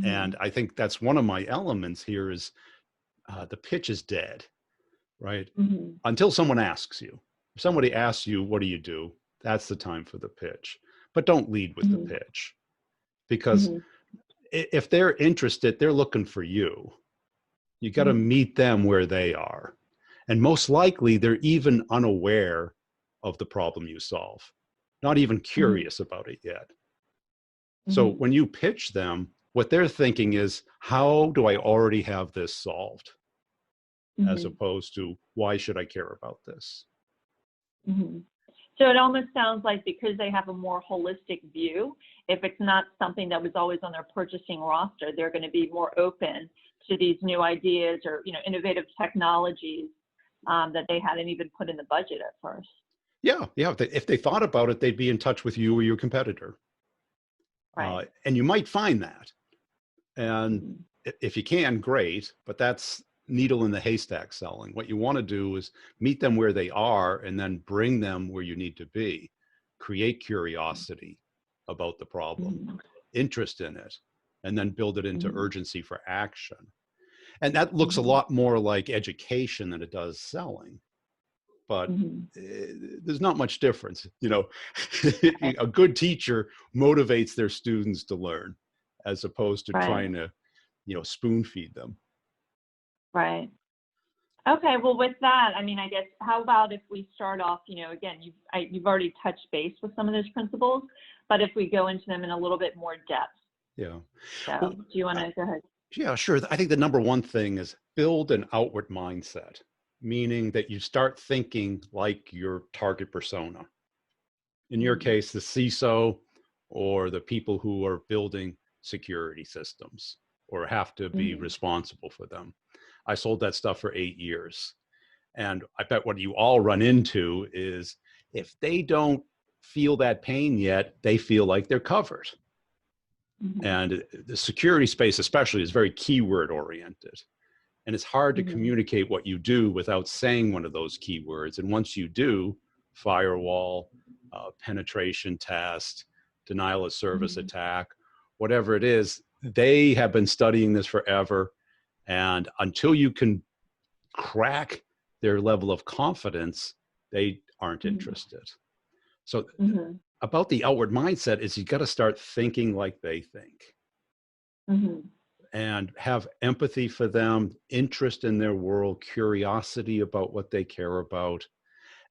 And I think that's one of my elements here is the pitch is dead, right? Until someone asks you. If somebody asks you, what do you do? That's the time for the pitch. But don't lead with the pitch, because if they're interested, they're looking for you. You got to meet them where they are. And most likely they're even unaware of the problem you solve, not even curious about it yet. So when you pitch them, what they're thinking is, how do I already have this solved? As opposed to, why should I care about this? So it almost sounds like because they have a more holistic view, if it's not something that was always on their purchasing roster, they're going to be more open to these new ideas or, you know, innovative technologies that they hadn't even put in the budget at first. Yeah. If they thought about it, they'd be in touch with you or your competitor. Right. And you might find that. And if you can, great, but that's needle in the haystack selling. What you want to do is meet them where they are and then bring them where you need to be. Create curiosity about the problem, interest in it, and then build it into urgency for action. And that looks a lot more like education than it does selling. But there's not much difference. You know, a good teacher motivates their students to learn as opposed to trying to, you know, spoon feed them. Right. Okay. Well, with that, I mean, I guess, how about if we start off, you know, again, you've already touched base with some of those principles, but if we go into them in a little bit more depth. Yeah. So Well, do you want to go ahead? Yeah, sure. I think the number one thing is build an outward mindset, meaning that you start thinking like your target persona. In your case, the CISO or the people who are building security systems or have to be responsible for them. I sold that stuff for 8 years. And I bet what you all run into is if they don't feel that pain yet, they feel like they're covered. And the security space especially is very keyword oriented. And it's hard to communicate what you do without saying one of those keywords. And once you do, firewall, penetration test, denial of service attack, whatever it is, they have been studying this forever. And until you can crack their level of confidence, they aren't interested. So about the outward mindset is you got to start thinking like they think. And have empathy for them, interest in their world, curiosity about what they care about,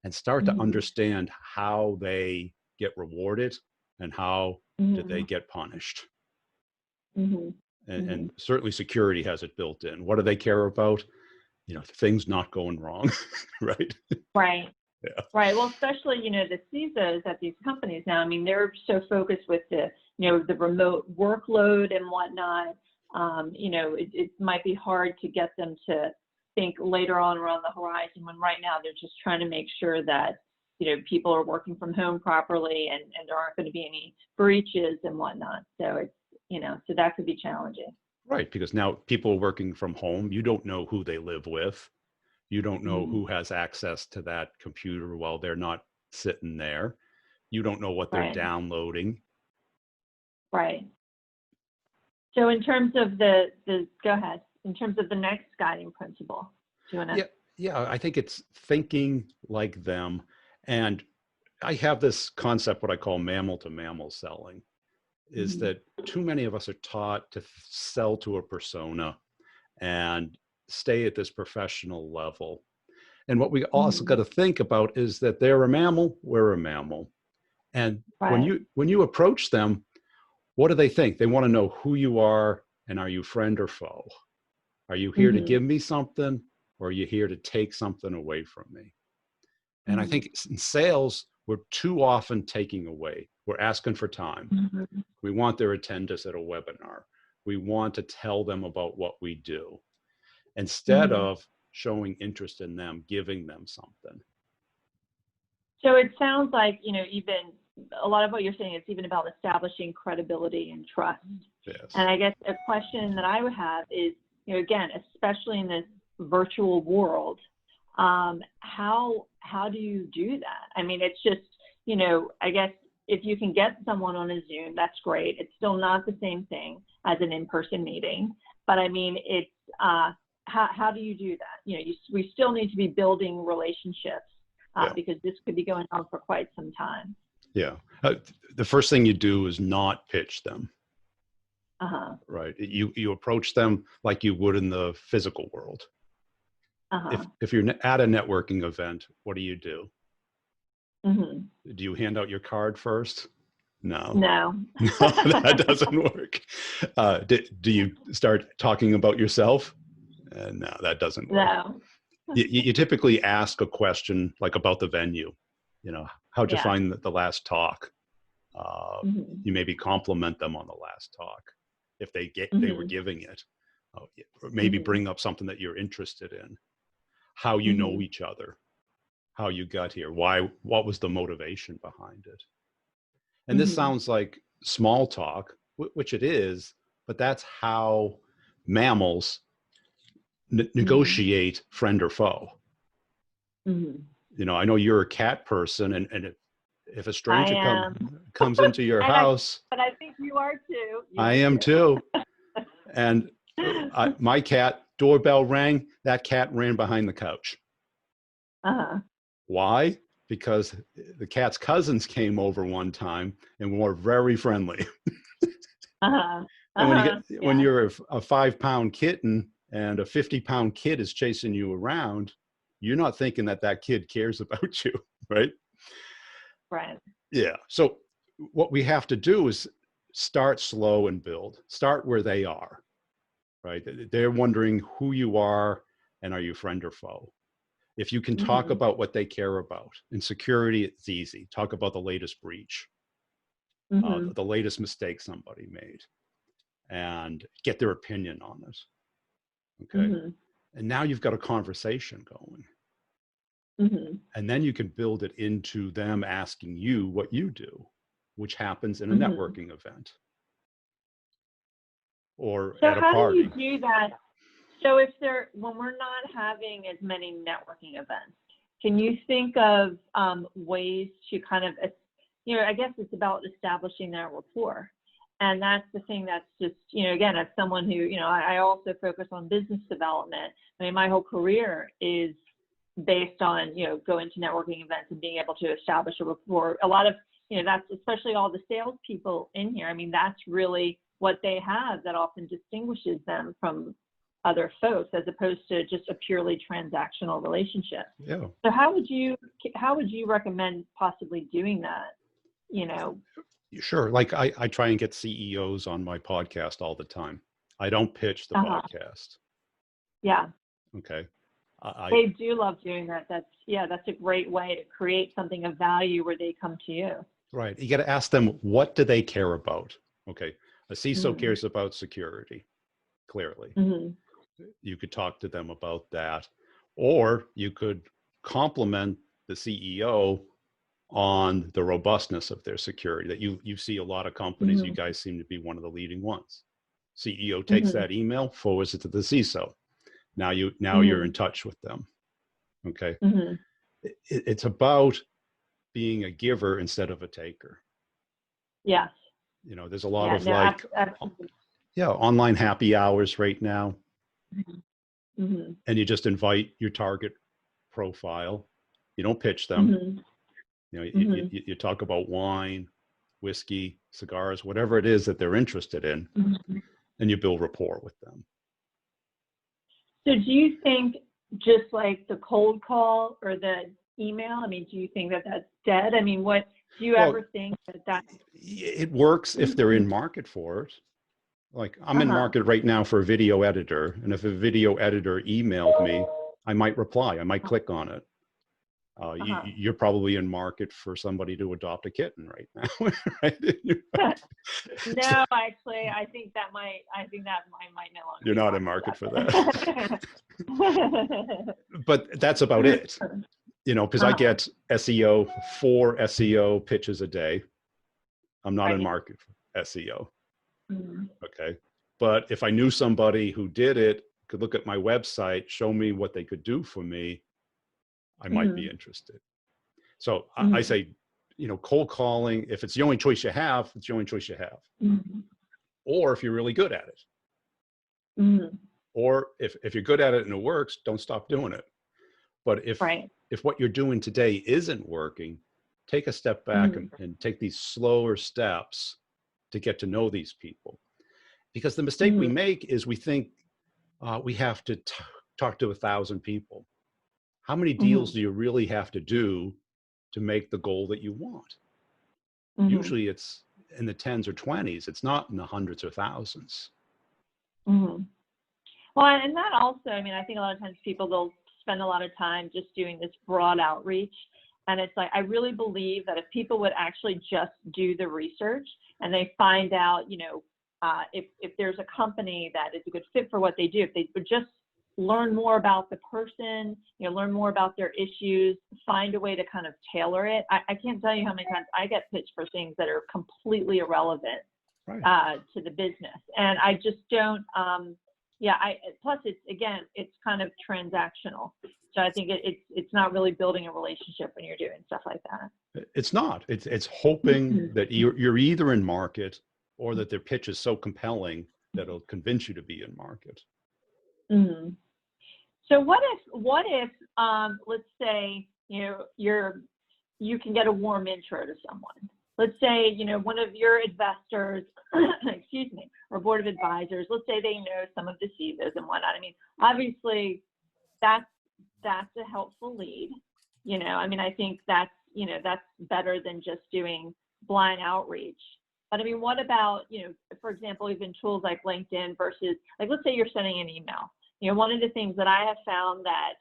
and start to understand how they get rewarded and how do they get punished. And certainly security has it built in. What do they care about? You know, things not going wrong, right? Right. Yeah. Right. Well, especially, you know, the CISOs at these companies now, I mean, they're so focused with the, you know, the remote workload and whatnot. You know, it might be hard to get them to think later on around the horizon when right now they're just trying to make sure that, you know, people are working from home properly and there aren't going to be any breaches and whatnot. So it's, you know, so that could be challenging. Right. Because now people are working from home. You don't know who they live with. You don't know who has access to that computer while they're not sitting there. You don't know what they're downloading. Right. So in terms of the go ahead, in terms of the next guiding principle, do you want to? Yeah, I think it's thinking like them. And I have this concept, what I call mammal-to-mammal selling, is that too many of us are taught to sell to a persona and stay at this professional level. And what we also got to think about is that they're a mammal, we're a mammal. And when you approach them, what do they think? They want to know who you are and are you friend or foe? Are you here to give me something or are you here to take something away from me? And I think in sales, we're too often taking away. We're asking for time. We want their attendance at a webinar. We want to tell them about what we do, instead of showing interest in them, giving them something. So it sounds like, you know, even a lot of what you're saying is even about establishing credibility and trust. Yes. And I guess a question that I would have is, you know, again, especially in this virtual world, how do you do that? I mean, it's just, you know, I guess if you can get someone on a Zoom, that's great. It's still not the same thing as an in-person meeting, but I mean, it's how do you do that? You know, we still need to be building relationships because this could be going on for quite some time. Yeah. The first thing you do is not pitch them. Right. You approach them like you would in the physical world. If you're at a networking event, what do? Do you hand out your card first? No. No. No, that doesn't work. Do you start talking about yourself? No, that doesn't work. No. You typically ask a question like about the venue. You know, how'd you find the last talk? You maybe compliment them on the last talk if they were giving it. Or maybe bring up something that you're interested in. How you know each other, how you got here, what was the motivation behind it. And this sounds like small talk, which it is, but that's how mammals negotiate friend or foe. You know, I know you're a cat person, and if a stranger comes into your house. But I think you are too. I am too. And my cat, doorbell rang, that cat ran behind the couch. Why? Because the cat's cousins came over one time and were very friendly. And when you're a 5-pound kitten and a 50-pound kid is chasing you around, you're not thinking that kid cares about you, right? Right. Yeah. So what we have to do is start slow and build. Start where they are, right? They're wondering who you are and are you friend or foe? If you can talk about what they care about. In security, it's easy. Talk about the latest breach, the latest mistake somebody made, and get their opinion on it. Okay. And now you've got a conversation going. And then you can build it into them asking you what you do, which happens in a networking event or at a party. So how do you do that? So when we're not having as many networking events, can you think of ways to kind of, you know, I guess it's about establishing that rapport. And that's the thing that's just, you know, again, as someone who, you know, I also focus on business development. I mean, my whole career is based on, you know, going to networking events and being able to establish a rapport. A lot of, you know, that's especially all the salespeople in here. I mean, that's really what they have that often distinguishes them from other folks, as opposed to just a purely transactional relationship. Yeah. So how would you recommend possibly doing that? You know? Sure. Like I try and get CEOs on my podcast all the time. I don't pitch the podcast. Yeah. Okay. They do love doing that. That's a great way to create something of value where they come to you. Right. You got to ask them, what do they care about? Okay. A CISO cares about security, clearly. You could talk to them about that, or you could compliment the CEO on the robustness of their security. That you see a lot of companies, you guys seem to be one of the leading ones. CEO takes that email, forwards it to the CISO. Now you're in touch with them. Okay. It's about being a giver instead of a taker. Yes. You know, there's a lot of online happy hours right now. And you just invite your target profile. You don't pitch them. You know, you talk about wine, whiskey, cigars, whatever it is that they're interested in, and you build rapport with them. So do you think just like the cold call or the email, I mean, do you think that that's dead? I mean, what do you ever think that it works if they're in market for it? Like I'm in market right now for a video editor. And if a video editor emailed me, I might reply, I might click on it. You're probably in market for somebody to adopt a kitten right now. Right? No, actually, I think that might no longer. You're not in market for that. But that's about it. You know, because I get SEO, 4 SEO pitches a day. I'm not in market for SEO. Okay. But if I knew somebody who did it, could look at my website, show me what they could do for me, I might be interested. So I say, cold calling, if it's the only choice you have, it's the only choice you have. Mm-hmm. Or if you're really good at it. Mm-hmm. Or if you're good at it and it works, don't stop doing it. But Right. if what you're doing today isn't working, take a step back Mm-hmm. and take these slower steps to get to know these people. Because the mistake we Mm-hmm. make is we think we have to talk to 1,000 people. How many deals do you really have to do to make the goal that you want? Mm-hmm. Usually it's in the tens or 20s. It's not in the hundreds or thousands. Mm-hmm. Well, and that also, I mean, I think a lot of times people, they'll spend a lot of time just doing this broad outreach. And it's like, I really believe that if people would actually just do the research and they find out, if there's a company that is a good fit for what they do, if they would just learn more about the person, learn more about their issues, find a way to kind of tailor it. I can't tell you how many times I get pitched for things that are completely irrelevant to the business. And I just don't, plus it's kind of transactional. So I think it's not really building a relationship when you're doing stuff like that. It's not. It's hoping that you're either in market or that their pitch is so compelling that it'll convince you to be in market. Mm-hmm. So what if let's say you can get a warm intro to someone. Let's say one of your investors, excuse me, or board of advisors. Let's say they know some of the CEOs and whatnot. I mean, obviously, that's a helpful lead. I mean, I think that's better than just doing blind outreach. But I mean, what about for example, even tools like LinkedIn versus let's say you're sending an email. One of the things that I have found that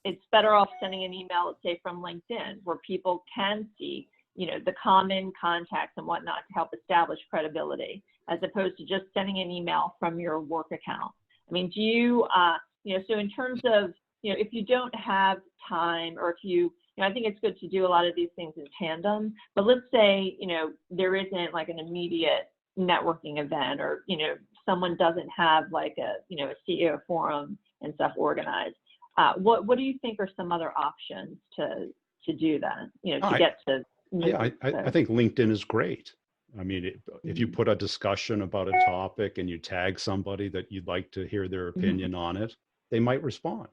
it's better off sending an email, let's say from LinkedIn, where people can see, the common contacts and whatnot to help establish credibility, as opposed to just sending an email from your work account. I mean, do you, so in terms of, if you don't have time, or if you, I think it's good to do a lot of these things in tandem, but let's say, there isn't like an immediate networking event, or, someone doesn't have like a CEO forum and stuff organized. What do you think are some other options to do that, to get to meet? Yeah, I think LinkedIn is great. I mean, if you put a discussion about a topic and you tag somebody that you'd like to hear their opinion on it, they might respond.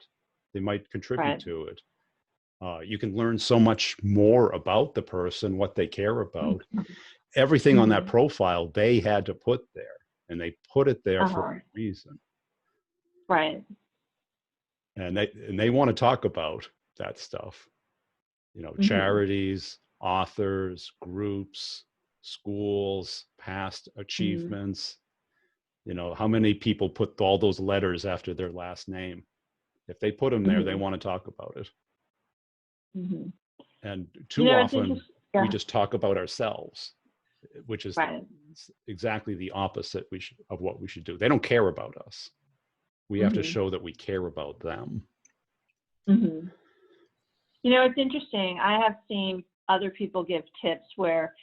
They might contribute to it. You can learn so much more about the person, what they care about. Everything on that profile they had to put there, and they put it there for a reason. Right. And they want to talk about that stuff. Charities, authors, groups, schools, past achievements. How many people put all those letters after their last name? If they put them there, they want to talk about it. And too often we just talk about ourselves, which is exactly the opposite of what we should do. They don't care about us. We have to show that we care about them. It's interesting. I have seen other people give tips where,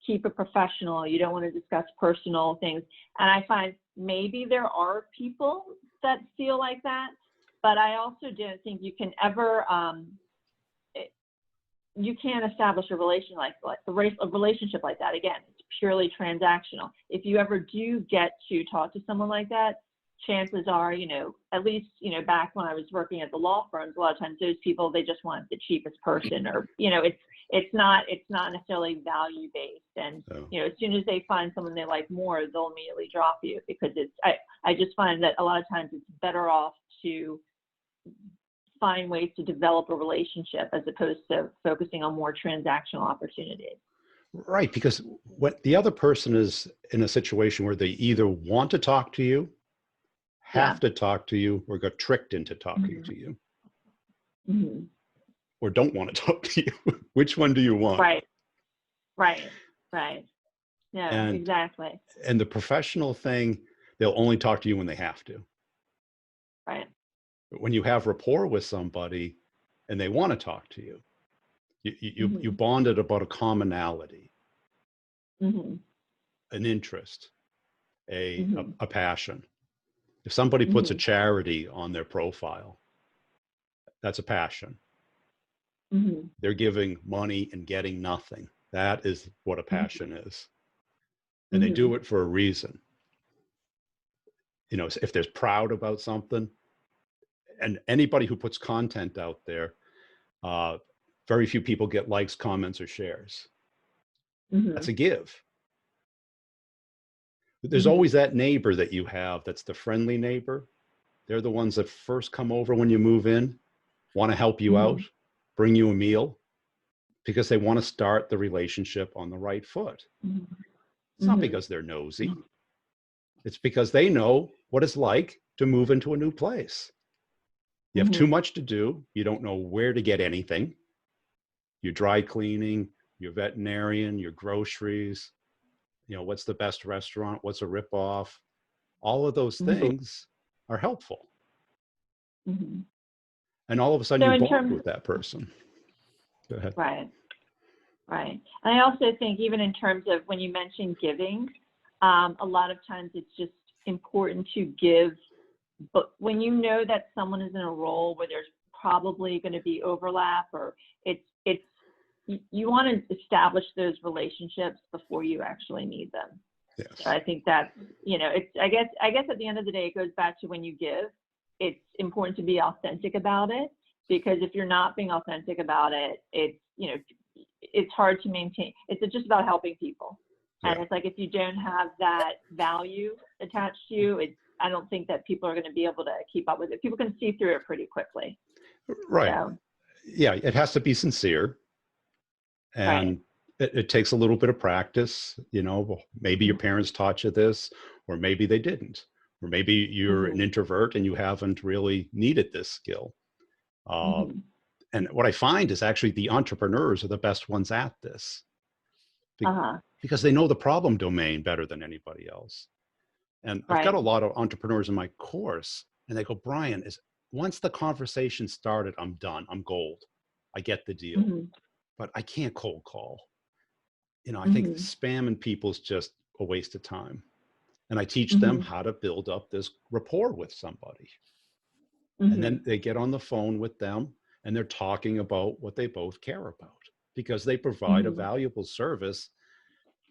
keep it professional. You don't want to discuss personal things. And I find maybe there are people that feel like that, but I also don't think you can ever, you can't establish a relationship like that. Again, it's purely transactional. If you ever do get to talk to someone like that, chances are, at least, back when I was working at the law firms, a lot of times those people, they just want the cheapest person, or, it's not necessarily value based. And, as soon as they find someone they like more, they'll immediately drop you, because I just find that a lot of times it's better off to find ways to develop a relationship as opposed to focusing on more transactional opportunities. Right, because when the other person is in a situation where they either want to talk to you, have to talk to you, or got tricked into talking to you, or don't want to talk to you. Which one do you want? Right. Yeah, exactly. And the professional thing, they'll only talk to you when they have to. Right. But when you have rapport with somebody and they want to talk to you, you bonded about a commonality, an interest, a passion. If somebody puts a charity on their profile, that's a passion. They're giving money and getting nothing. That is what a passion is. And they Mm-hmm. do it for a reason. If they're proud about something, and anybody who puts content out there, very few people get likes, comments, or shares. Mm-hmm. That's a give. There's Mm-hmm. always that neighbor that you have that's the friendly neighbor. They're the ones that first come over when you move in, want to help you out, Mm-hmm. bring you a meal, because they want to start the relationship on the right foot. It's not Mm-hmm. because they're nosy. It's because they know what it's like to move into a new place. You have too Mm-hmm. much to do. You don't know where to get anything. Your dry cleaning, your veterinarian, your groceries, what's the best restaurant, what's a ripoff. All of those Mm-hmm. things are helpful. Mm-hmm. And all of a sudden So you in bond terms, with that person. Go ahead. right, right. And I also think even in terms of when you mention giving, a lot of times it's just important to give, but when you know that someone is in a role where there's probably going to be overlap, or you want to establish those relationships before you actually need them. Yes. So I think that, it's, I guess at the end of the day, it goes back to when you give, it's important to be authentic about it, because if you're not being authentic about it, it's hard to maintain. It's just about helping people. Yeah. And it's like, if you don't have that value attached to you, I don't think that people are going to be able to keep up with it. People can see through it pretty quickly. Right. So, Yeah. It has to be sincere. And right. it takes a little bit of practice. Maybe your parents taught you this, or maybe they didn't, or maybe you're an introvert and you haven't really needed this skill. Mm-hmm. And what I find is actually the entrepreneurs are the best ones at this, Uh-huh. because they know the problem domain better than anybody else. And I've got Right. a lot of entrepreneurs in my course, and they go, Brian, once the conversation started, I'm done. I'm gold. I get the deal, Mm-hmm. but I can't cold call. I think Mm-hmm. spamming people is just a waste of time. And I teach them Mm-hmm. how to build up this rapport with somebody. And Mm-hmm. then they get on the phone with them and they're talking about what they both care about, because they provide a Mm-hmm. valuable service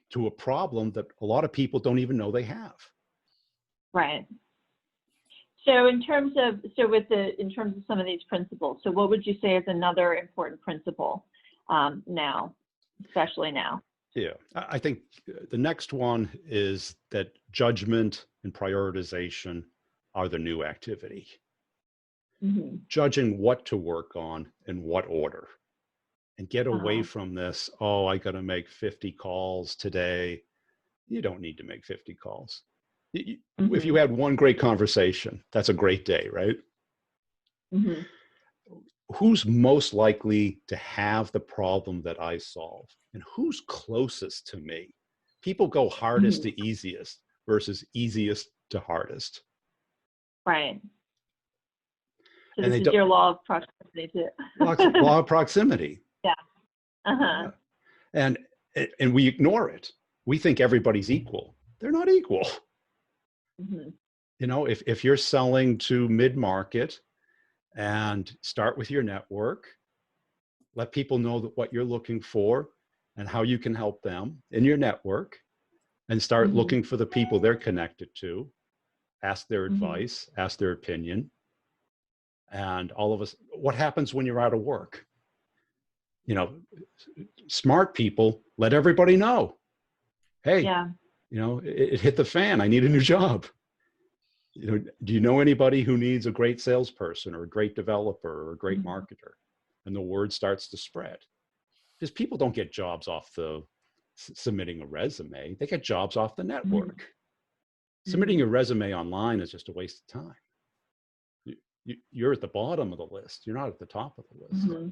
to a problem that a lot of people don't even know they have. Right. So in terms of some of these principles, so what would you say is another important principle now, especially now? Yeah, I think the next one is that judgment and prioritization are the new activity. Mm-hmm. Judging what to work on in what order, and get away Uh-huh. from this, oh, I got to make 50 calls today. You don't need to make 50 calls. If you Mm-hmm. had one great conversation, that's a great day, right? Mm-hmm. Who's most likely to have the problem that I solve? And who's closest to me? People go hardest Mm-hmm. to easiest versus easiest to hardest. Right. So And this they is don't, your law of proximity too. law of proximity. Yeah. Uh-huh. Yeah. And we ignore it. We think everybody's equal. They're not equal. Mm-hmm. If you're selling to mid-market, and start with your network, let people know that what you're looking for and how you can help them in your network, and start Mm-hmm. looking for the people they're connected to, ask their Mm-hmm. advice, ask their opinion. And all of us, what happens when you're out of work? Smart people let everybody know, hey, Yeah. it hit the fan. I need a new job. Do you know anybody who needs a great salesperson or a great developer or a great Mm-hmm. marketer? And the word starts to spread, because people don't get jobs off submitting a resume. They get jobs off the network. Submitting Mm-hmm. your resume online is just a waste of time. You're at the bottom of the list. You're not at the top of the list. Mm-hmm.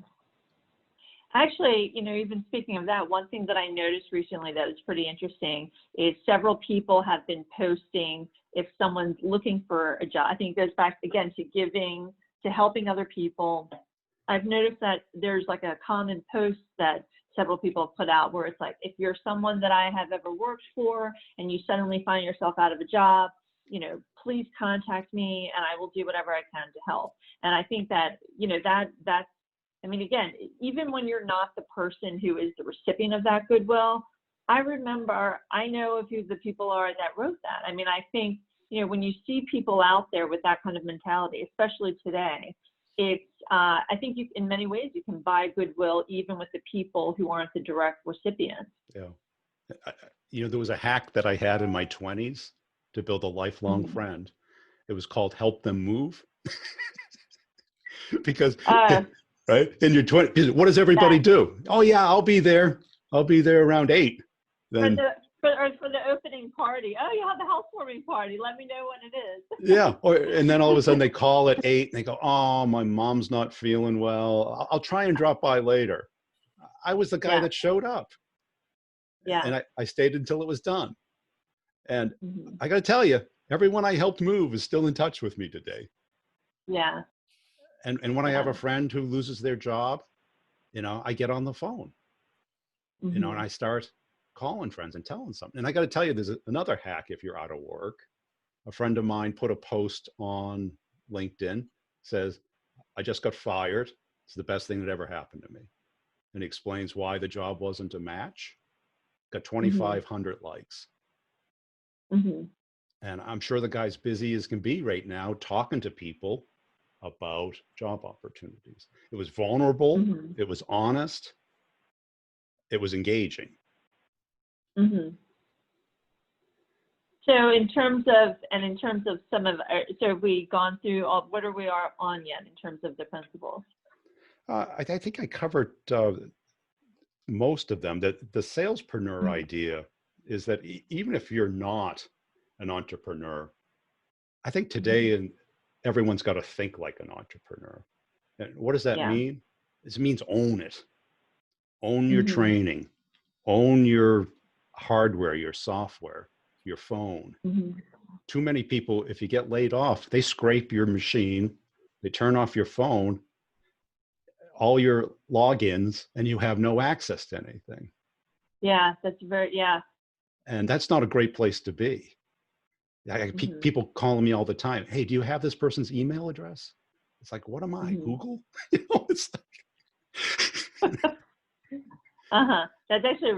Actually, even speaking of that, one thing that I noticed recently that was pretty interesting is several people have been posting if someone's looking for a job. I think it goes back again to giving, to helping other people. I've noticed that there's like a common post that several people have put out where it's like, if you're someone that I have ever worked for and you suddenly find yourself out of a job, please contact me and I will do whatever I can to help. And I think that, that's I mean, again, even when you're not the person who is the recipient of that goodwill, I know of who the people are that wrote that. I mean, I think, when you see people out there with that kind of mentality, especially today, it's, I think in many ways you can buy goodwill even with the people who aren't the direct recipients. Yeah. There was a hack that I had in my 20s to build a lifelong friend. It was called Help Them Move. Because, right, in your 20s, what does everybody do? Oh, yeah, I'll be there. I'll be there around 8. Then for the opening party. Oh, you have the housewarming party. Let me know when it is. Yeah. And then all of a sudden they call at 8 and they go, oh, my mom's not feeling well. I'll try and drop by later. I was the guy that showed up. Yeah. And I stayed until it was done. And I got to tell you, everyone I helped move is still in touch with me today. Yeah. And when I have a friend who loses their job, I get on the phone, and I start calling friends and telling something. And I got to tell you, there's another hack if you're out of work. A friend of mine put a post on LinkedIn, says, I just got fired. It's the best thing that ever happened to me. And he explains why the job wasn't a match. Got 2,500 likes. And I'm sure the guy's busy as can be right now talking to people about job opportunities. It was vulnerable. It was honest. It was engaging. So in terms of some of, so have we gone through what are we on yet in terms of the principles? I think I covered most of them. That the salespreneur idea is that even if you're not an entrepreneur, I think today everyone's got to think like an entrepreneur. And what does that mean? It means own it. Own your training. Own your hardware, your software, your phone. Too many people, if you get laid off, they scrape your machine, they turn off your phone, all your logins, and you have no access to anything. Yeah, And that's not a great place to be. People calling me all the time. Hey, do you have this person's email address? It's like, what am I, Google? It's like... That's actually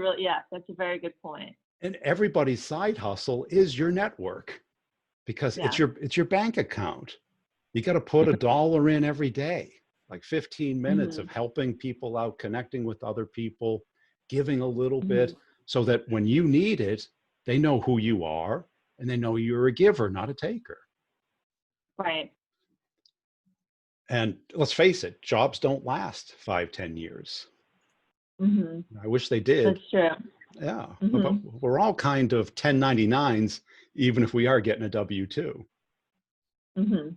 that's a very good point. And everybody's side hustle is your network, because it's your bank account. You got to put $1 in every day, like 15 minutes of helping people out, connecting with other people, giving a little bit, so that when you need it, they know who you are and they know you're a giver, not a taker. Right. And let's face it, jobs don't last 5-10 years. I wish they did. That's true. Yeah. But we're all kind of 1099s, even if we are getting a W-2. And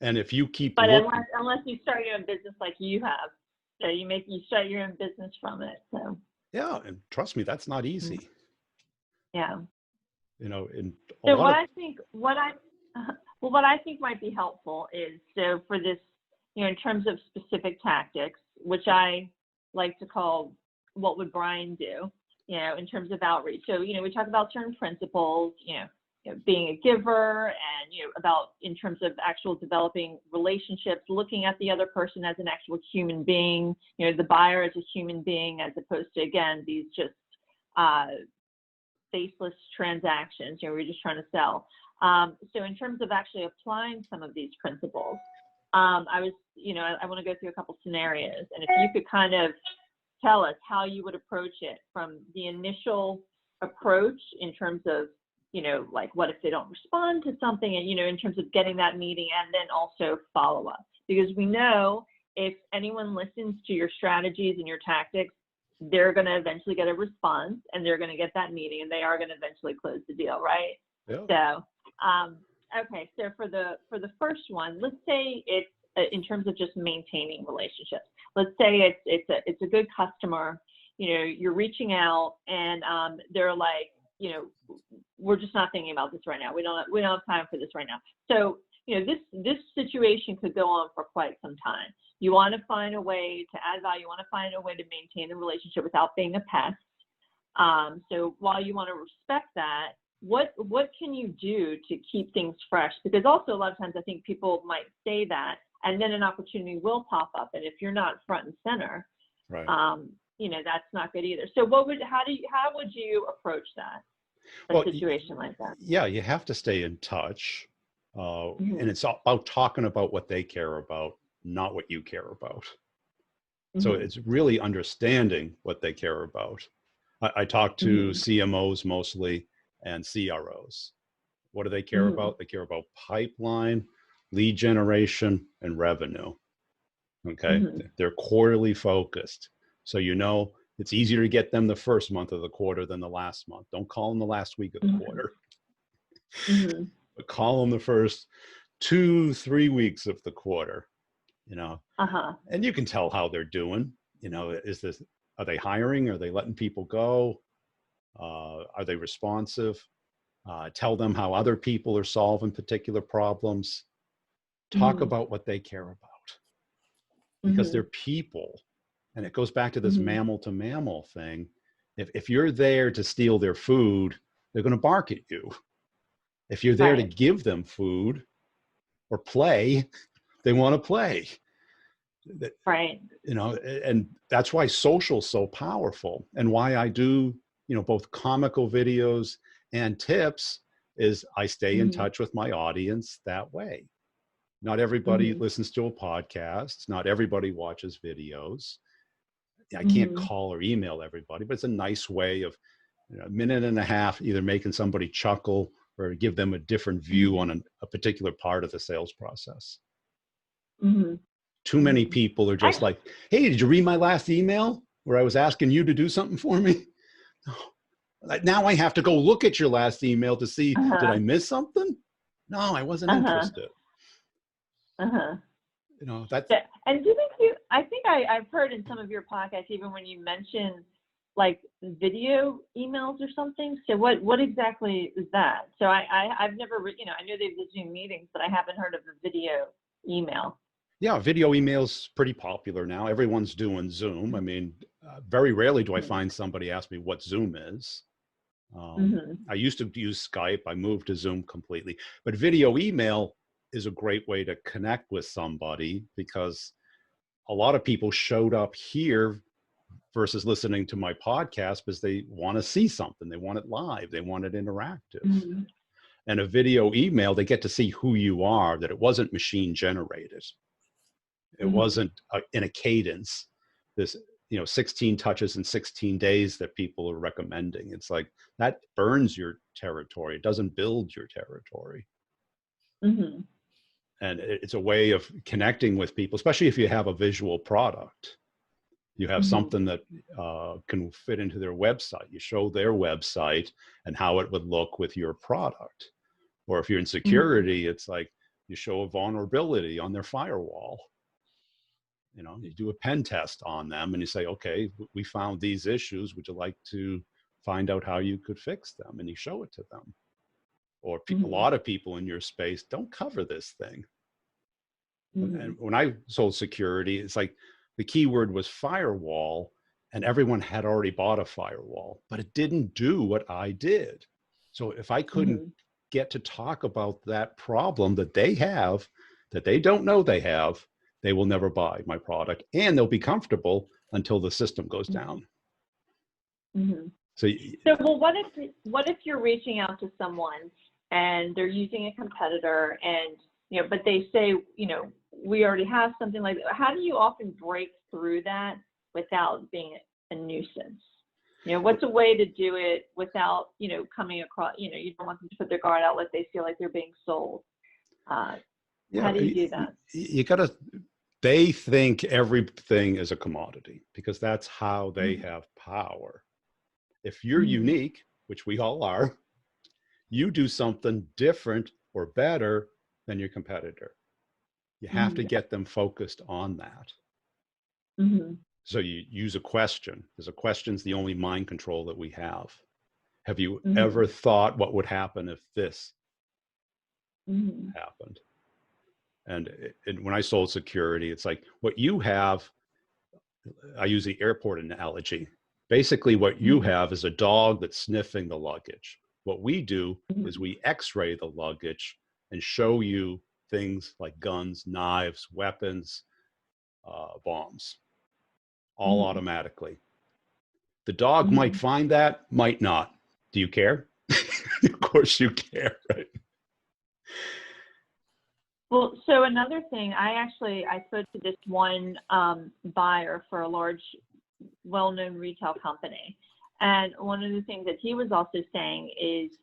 if you keep looking, unless you start your own business like you have, so you start your own business from it. So yeah, and trust me, that's not easy. Yeah. In so what I think might be helpful is, so for this, in terms of specific tactics, which I like to call what would Brian do, in terms of outreach. So, we talk about certain principles, being a giver, and, about in terms of actual developing relationships, looking at the other person as an actual human being, the buyer as a human being, as opposed to, again, these just faceless transactions, we're just trying to sell. So in terms of actually applying some of these principles, I want to go through a couple scenarios, and if you could kind of tell us how you would approach it from the initial approach in terms of, like what if they don't respond to something, and, in terms of getting that meeting, and then also follow up, because we know if anyone listens to your strategies and your tactics, they're going to eventually get a response, and they're going to get that meeting, and they are going to eventually close the deal, right? Yeah. So, okay, so for the first one, let's say it's in terms of just maintaining relationships. Let's say it's a good customer. You're reaching out, and they're like, we're just not thinking about this right now. We don't have time for this right now. So, this situation could go on for quite some time. You want to find a way to add value. You want to find a way to maintain the relationship without being a pest. So while you want to respect that, what can you do to keep things fresh? Because also a lot of times I think people might say that and then an opportunity will pop up. And if you're not front and center, Right. you know, that's not good either. So how would you approach that, a situation like that? Yeah, you have to stay in touch. Mm-hmm. And it's about talking about what they care about, not what you care about. So Mm-hmm. it's really understanding what they care about. I talk to Mm-hmm. CMOs mostly and CROs. What do they care Mm-hmm. about? They care about pipeline, lead generation, and revenue. Okay. Mm-hmm. They're quarterly focused. So, you know, it's easier to get them the first month of the quarter than the last month. Don't call them the last week of the quarter, Mm-hmm. but call them the first 2-3 weeks of the quarter, you know, Uh-huh. and you can tell how they're doing. You know, are they hiring? Are they letting people go? Are they responsive? Tell them how other people are solving particular problems. Talk Mm-hmm. about what they care about, because Mm-hmm. they're people. And it goes back to this Mm-hmm. mammal-to-mammal thing. If you're there to steal their food, they're going to bark at you. If you're there to Right. give them food or play, they want to play. Right. You know, and that's why social's so powerful, and why I do, you know, both comical videos and tips, is I stay in Mm-hmm. touch with my audience that way. Not everybody Mm-hmm. listens to a podcast. Not everybody watches videos. I can't Mm-hmm. call or email everybody, but it's a nice way of, you know, a minute and a half, either making somebody chuckle or give them a different view on a particular part of the sales process. Mm-hmm. Too many people are just like, hey, did you read my last email where I was asking you to do something for me? Now I have to go look at your last email to see, did I miss something? No, I wasn't Uh-huh. interested. Uh-huh. You know, that's, Yeah. And I think I've heard in some of your podcasts, even when you mention like video emails or something. So what exactly is that? So I've never, you know, I know they have the Zoom meetings, but I haven't heard of a video email. yeah, video email's pretty popular now. Everyone's doing Zoom. I mean, very rarely do I find somebody ask me what Zoom is. Mm-hmm. I used to use Skype. I moved to Zoom completely. But video email is a great way to connect with somebody, because a lot of people showed up here versus listening to my podcast because they want to see something. They want it live. They want it interactive. Mm-hmm. And a video email, they get to see who you are, that it wasn't machine generated. It Mm-hmm. wasn't in a cadence, this, you know, 16 touches in 16 days that people are recommending. It's like, that burns your territory. It doesn't build your territory. Mm-hmm. And it's a way of connecting with people, especially if you have a visual product. You have Mm-hmm. something that can fit into their website. You show their website and how it would look with your product. Or if you're in security, it's like you show a vulnerability on their firewall. You know, you do a pen test on them and you say, okay, we found these issues. Would you like to find out how you could fix them? And you show it to them. Or a lot of people in your space don't cover this thing. And when I sold security, it's like the keyword was firewall, and everyone had already bought a firewall, but it didn't do what I did. So if I couldn't get to talk about that problem that they have, that they don't know they have, they will never buy my product, and they'll be comfortable until the system goes down. Mm-hmm. So well, what if you're reaching out to someone and they're using a competitor, and you know, but they say, you know, we already have something like that. How do you often break through that without being a nuisance? You know, what's a way to do it without, you know, coming across, you know, you don't want them to put their guard out like they feel like they're being sold. How do you do that? You gotta, they think everything is a commodity because that's how they have power. If you're unique, which we all are, you do something different or better than your competitor. You have to get them focused on that. So you use a question, because a question's the only mind control that we have. Have you ever thought what would happen if this happened? And when I sold security, it's like what you have, I use the airport analogy. Basically, what you have is a dog that's sniffing the luggage. What we do is we x-ray the luggage and show you things like guns, knives, weapons, bombs, all Mhm. automatically. The dog might Mhm. find that, might not. Do you care? Of course you care, right? Well, so another thing, I spoke to this one buyer for a large, well-known retail company, and one of the things that he was also saying is,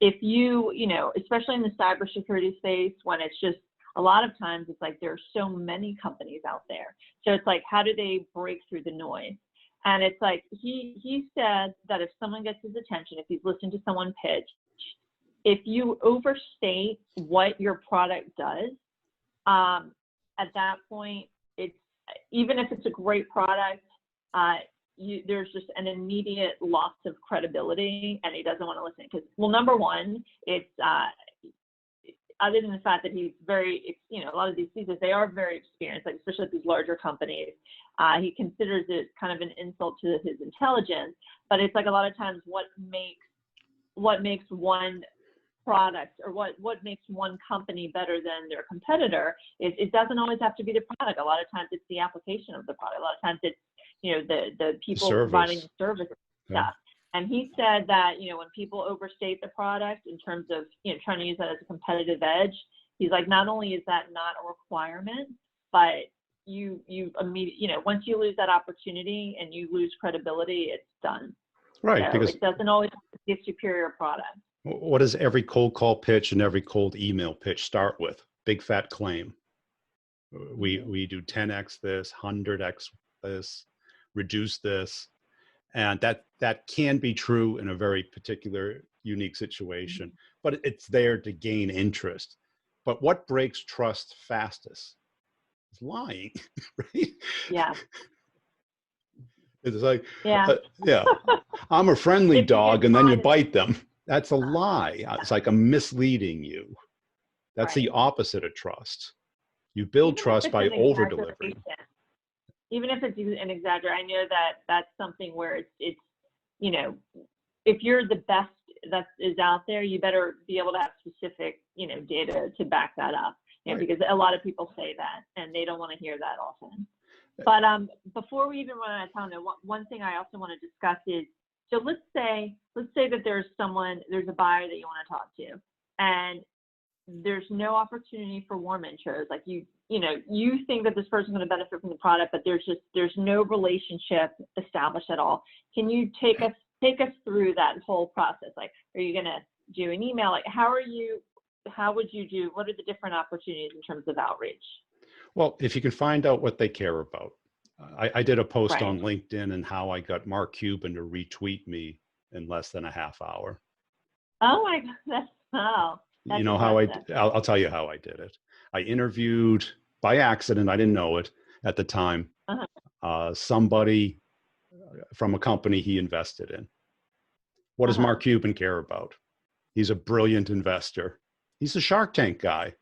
if you know, especially in the cybersecurity space, when it's just a lot of times it's like there are so many companies out there, so it's like, how do they break through the noise? And it's like he said that if someone gets his attention, if he's listened to someone pitch, if you overstate what your product does, at that point, it's, even if it's a great product, there's just an immediate loss of credibility, and he doesn't want to listen because, well, number one, it's other than the fact that he's very, you know, a lot of these CISOs, they are very experienced, like especially at these larger companies. He considers it kind of an insult to his intelligence, but it's like a lot of times what makes one product, or what makes one company better than their competitor, is it doesn't always have to be the product. A lot of times it's the application of the product. A lot of times it's, you know, the people providing the service Yeah. stuff. And he said that, you know, when people overstate the product in terms of, you know, trying to use that as a competitive edge, he's like, not only is that not a requirement, but you immediately, you know, once you lose that opportunity and you lose credibility, it's done. Right, So because it doesn't always have to be a superior product. what does every cold call pitch and every cold email pitch start with? Big fat claim. We do 10x this, 100x this, reduce this. And that can be true in a very particular, unique situation, but it's there to gain interest. But what breaks trust fastest is lying, right? Yeah. It's like, Yeah. yeah, I'm a friendly If you get dog, and then you caught, bite them. That's a lie. It's like I'm misleading you. That's the right. opposite of trust. You build Even if trust it's by an over delivering. exaggeration, even if it's an exaggeration, I know that that's something where it's, you know, if you're the best that is out there, you better be able to have specific, you know, data to back that up. You know, Right. because a lot of people say that and they don't want to hear that often. But before we even run out of time, one thing I also want to discuss is, so let's say that there's a buyer that you want to talk to, and there's no opportunity for warm intros. Like you think that this person's going to benefit from the product, but there's no relationship established at all. Can you take us through that whole process? Like, are you going to do an email? Like, what are the different opportunities in terms of outreach? Well, if you can find out what they care about. I did a post Right. on LinkedIn and how I got Mark Cuban to retweet me in less than a half hour. Oh my God, that's You know how impressive. I'll tell you how I did it. I interviewed by accident, I didn't know it at the time, somebody from a company he invested in. What does Mark Cuban care about? He's a brilliant investor. He's a Shark Tank guy.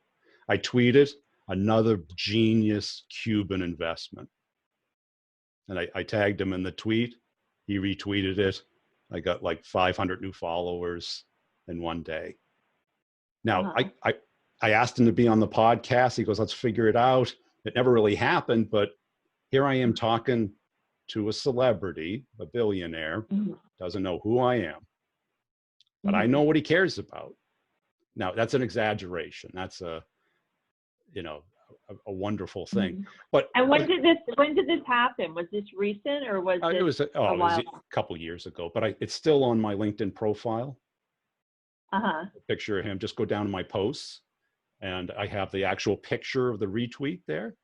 I tweeted, another genius Cuban investment. And I tagged him in the tweet. He retweeted it. I got like 500 new followers in one day. Now, I asked him to be on the podcast. He goes, let's figure it out. It never really happened, but here I am talking to a celebrity, a billionaire, doesn't know who I am, but I know what he cares about. Now, that's an exaggeration. That's a wonderful thing. But and when did this happen? Was this recent, or was this it was a while? a couple years ago, but it's still on my LinkedIn profile. A picture of him. Just go down to my posts, and I have the actual picture of the retweet there.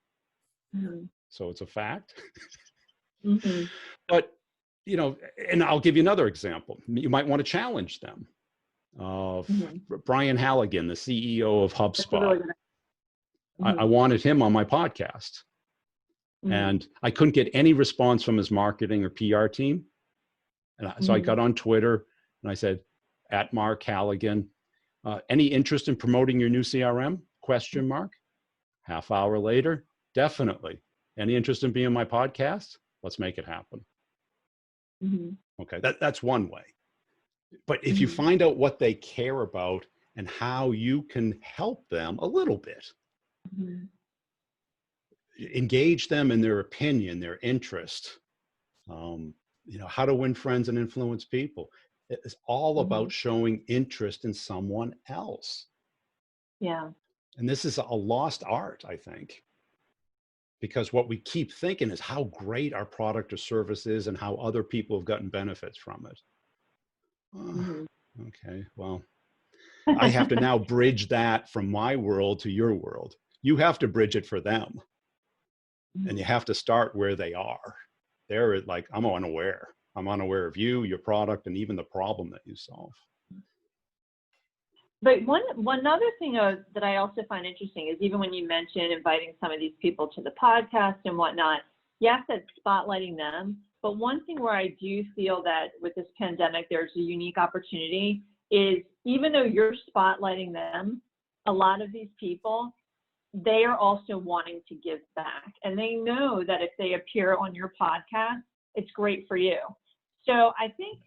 So it's a fact. But, and I'll give you another example. You might want to challenge them. Brian Halligan, the CEO of HubSpot. I wanted him on my podcast. And I couldn't get any response from his marketing or PR team. And so I got on Twitter and I said, at Mark Halligan, any interest in promoting your new CRM? ? Half hour later, definitely. Any interest in being on my podcast? Let's make it happen. Okay, that's one way. But if you find out what they care about and how you can help them a little bit, Mhm. Engage them in their opinion, their interest. How to win friends and influence people. It's all about Mhm. showing interest in someone else. Yeah. And this is a lost art, I think, because what we keep thinking is how great our product or service is and how other people have gotten benefits from it. Mhm. Okay, well, I have to now bridge that from my world to your world. You have to bridge it for them, and you Mhm. have to start where they are. They're like, I'm unaware. I'm unaware of you, your product, and even the problem that you solve. But one other thing that I also find interesting is even when you mention inviting some of these people to the podcast and whatnot, yes, that's spotlighting them. But one thing where I do feel that with this pandemic, there's a unique opportunity is even though you're spotlighting them, a lot of these people, they are also wanting to give back. And they know that if they appear on your podcast, it's great for you. So I think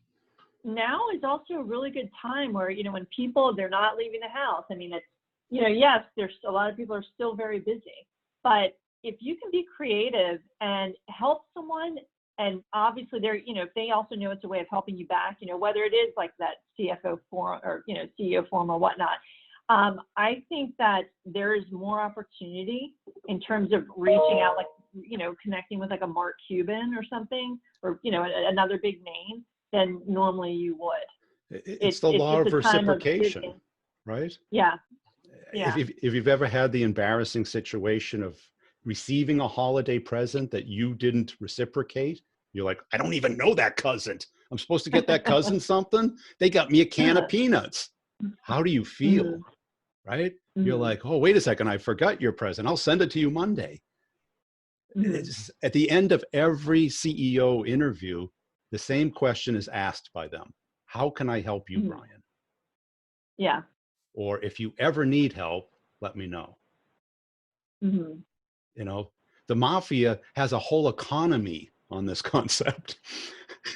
now is also a really good time where, when people, they're not leaving the house. I mean, it's, yes, there's a lot of people are still very busy, but if you can be creative and help someone, and obviously they're, if they also know it's a way of helping you back, whether it is like that CFO form or, CEO form or whatnot, I think that there is more opportunity in terms of reaching out, like, connecting with like a Mark Cuban or something, or, another big name than normally you would. It's the It's law just of a time of reciprocation, giving. right? Yeah, If, yeah. if you've ever had the embarrassing situation of receiving a holiday present that you didn't reciprocate, you're like, I don't even know that cousin. I'm supposed to get that cousin something. They got me a can of peanuts. How do you feel? Mhm, Right? You're mhm, like, oh, wait a second, I forgot your present. I'll send it to you Monday. mhm, It's, at the end of every CEO interview, the same question is asked by them. How can I help you, mhm. Brian? Yeah. Or if you ever need help, let me know. Mhm, You know, the mafia has a whole economy on this concept,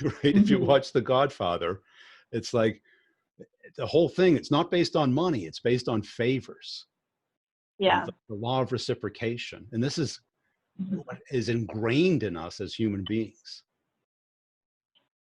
right? If you mhm. watch The Godfather, it's like the whole thing, it's not based on money, it's based on favors and Yeah. the law of reciprocation. And this is Mhm. what is ingrained in us as human beings.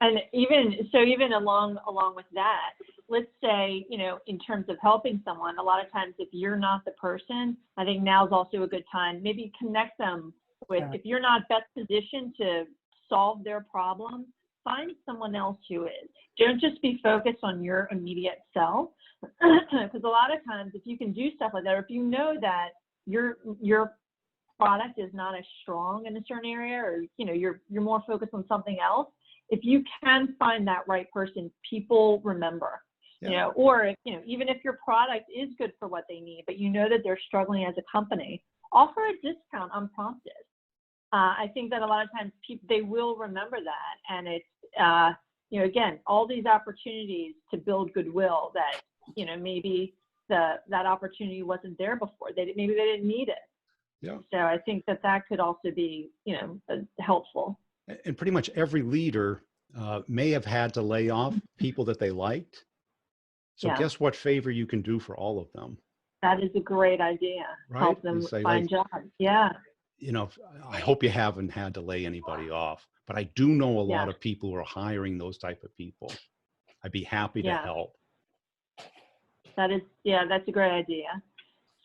And even along with that, let's say, in terms of helping someone, a lot of times if you're not the person, I think now is also a good time. Maybe connect them with, Yeah. if you're not best positioned to solve their problem, find someone else who is. Don't just be focused on your immediate self. Because a lot of times if you can do stuff like that, or if you know that your product is not as strong in a certain area, or you're more focused on something else, if you can find that right person, people remember. Yeah. Or if, even if your product is good for what they need, but that they're struggling as a company, offer a discount unprompted. I think that a lot of times they will remember that, and it's again, all these opportunities to build goodwill that maybe that opportunity wasn't there before. Maybe they didn't need it. Yeah. So I think that could also be helpful. And pretty much every leader may have had to lay off people that they liked. So Yeah, guess what favor you can do for all of them, that is a great idea. right? Help You them say find like, jobs. Yeah, I hope you haven't had to lay anybody off, but I do know a yeah, lot of people who are hiring those type of people. I'd be happy to yeah. help. That's a great idea.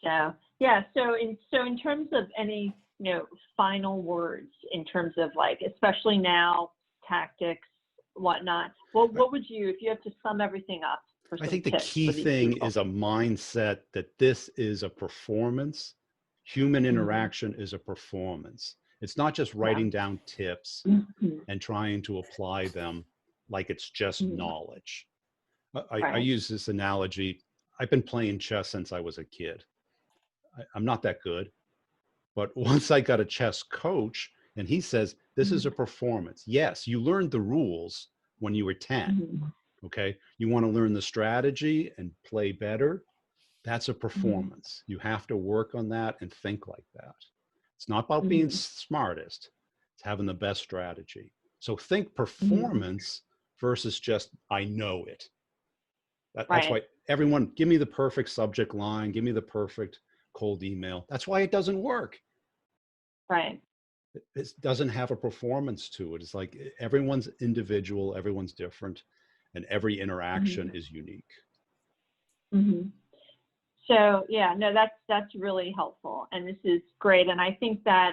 So yeah, so in terms of any final words in terms of like, especially now, tactics, whatnot. What would you, if you have to sum everything up for I some think the tips key for these thing people? is a mindset that this is a performance. Human Hmm. interaction is a performance. It's not just Yeah. writing down tips Mhm. and trying to apply them like it's just Mhm. knowledge. I Right. use this analogy. I've been playing chess since I was a kid. I'm not that good, but once I got a chess coach and he says, this is a Mhm. performance. Yes, you learned the rules when you were 10. Mhm. Okay. You want to learn the strategy and play better. That's a Mhm. performance. You have to work on that and think like that. It's not about being Mhm. smartest, it's having the best strategy. So think Mhm. performance versus just, I know it. That's Right. why everyone, give me the perfect subject line, give me the perfect cold email. That's why it doesn't work. Right. It doesn't have a performance to it. It's like everyone's individual, everyone's different, and every interaction is unique. Mm-hmm. So yeah, no, that's really helpful, and this is great. And I think that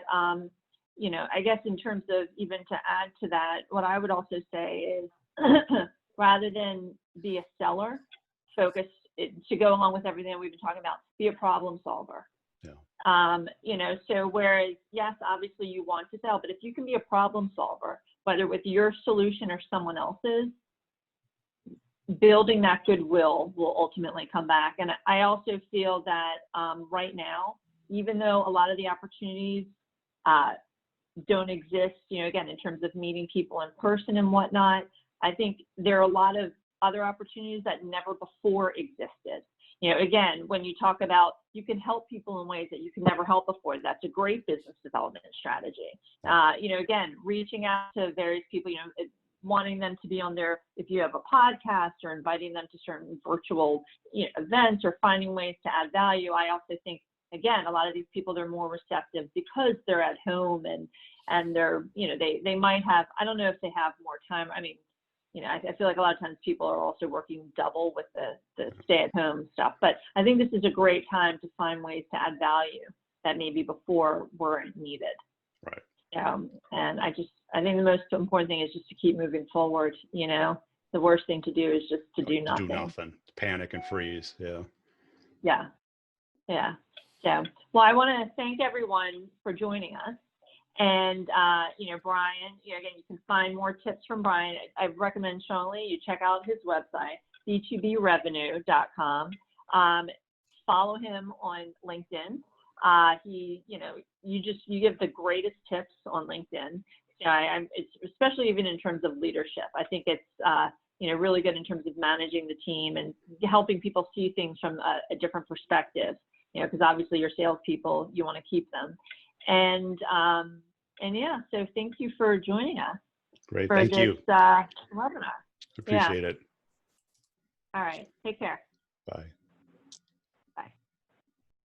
you know, I guess in terms of even to add to that, what I would also say is rather than be a seller, focus to go along with everything that we've been talking about, be a problem solver. Yeah. You know, so whereas yes, obviously you want to sell, but if you can be a problem solver, whether with your solution or someone else's, building that goodwill will ultimately come back. And I also feel that right now, even though a lot of the opportunities don't exist, you know, again, in terms of meeting people in person and whatnot, I think there are a lot of other opportunities that never before existed. You know, again, when you talk about you can help people in ways that you can never help before, that's a great business development strategy. You know, again, reaching out to various people, you know, wanting them to be on their, if you have a podcast, or inviting them to certain virtual, you know, events, or finding ways to add value. I also think, again, a lot of these people, they're more receptive because they're at home and they're, you know, they might have, I don't know if they have more time. I mean, you know, I feel like a lot of times people are also working double with the stay-at-home stuff. But I think this is a great time to find ways to add value that maybe before weren't needed. Right. And I think the most important thing is just to keep moving forward. You know, the worst thing to do is just to do nothing. To do nothing, panic and freeze. Yeah. Yeah. Yeah. So, well, I want to thank everyone for joining us. And, you know, Brian, you know, again, you can find more tips from Brian. I recommend strongly you check out his website, b2brevenue.com. Follow him on LinkedIn. He, you know, you give the greatest tips on LinkedIn. It's especially even in terms of leadership. I think it's, you know, really good in terms of managing the team and helping people see things from a different perspective, you know, because obviously your salespeople, you want to keep them. And yeah, so thank you for joining us. Great, for thank this, you. Webinar. Appreciate it. All right, take care. Bye.